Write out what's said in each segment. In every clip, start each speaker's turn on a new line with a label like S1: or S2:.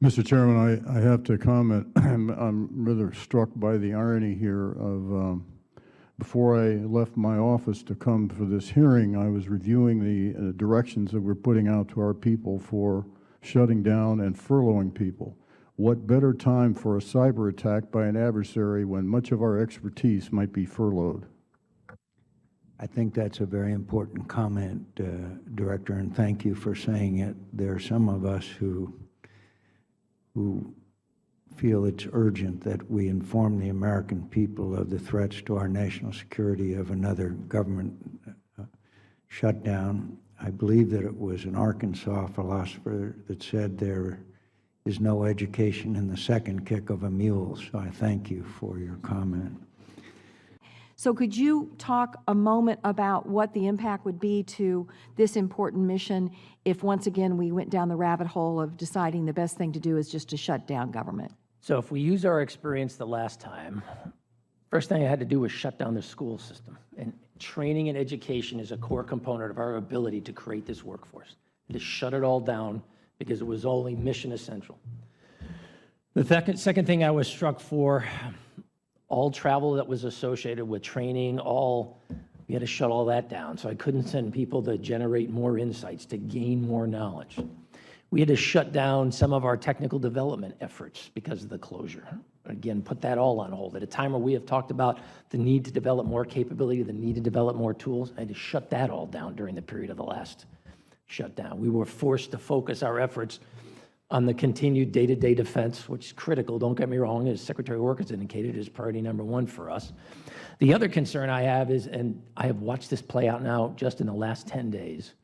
S1: Mr. Chairman, I have to comment. I'm rather struck by the irony here of before I left my office to come for this hearing, I was reviewing the directions that we're putting out to our people for shutting down and furloughing people. What better time for a cyber attack by an adversary when much of our expertise might be furloughed?
S2: I think that's a very important comment, Director, and thank you for saying it. There are some of us who feel it's urgent that we inform the American people of the threats to our national security of another government shutdown. I believe that it was an Arkansas philosopher that said there is no education in the second kick of a mule, so I thank you for your comment.
S3: So could you talk a moment about what the impact would be to this important mission if once again we went down the rabbit hole of deciding the best thing to do is just to shut down government?
S4: So if we use our experience the last time, first thing I had to do was shut down the school system. And training and education is a core component of our ability to create this workforce. And to shut it all down because it was only mission essential. The second thing I was struck for, all travel that was associated with training, we had to shut all that down. So I couldn't send people to generate more insights, to gain more knowledge. We had to shut down some of our technical development efforts because of the closure. Again, put that all on hold. At a time where we have talked about the need to develop more capability, the need to develop more tools, I had to shut that all down during the period of the last shutdown. We were forced to focus our efforts on the continued day-to-day defense, which is critical, don't get me wrong, as Secretary Work has indicated, is priority #1 for us. The other concern I have is, and I have watched this play out now just in the last 10 days,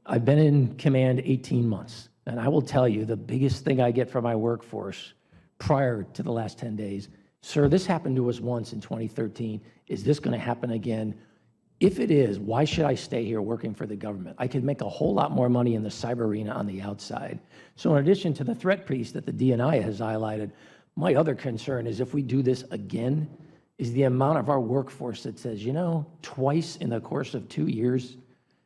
S4: I've been in command 18 months, and I will tell you the biggest thing I get from my workforce prior to the last 10 days, sir, this happened to us once in 2013. Is this going to happen again? If it is, why should I stay here working for the government? I could make a whole lot more money in the cyber arena on the outside. So in addition to the threat piece that the DNI has highlighted, my other concern is if we do this again, is the amount of our workforce that says, you know, twice in the course of 2 years,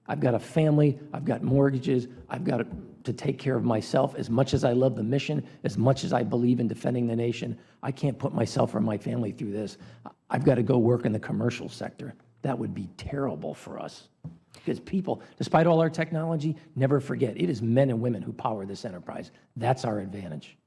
S4: I've got a family, I've got mortgages, I've got to take care of myself. As much as I love the mission, as much as I believe in defending the nation, I can't put myself or my family through this. I've got to go work in the commercial sector. That would be terrible for us. Because people, despite all our technology, never forget, it is men and women who power this enterprise. That's our advantage.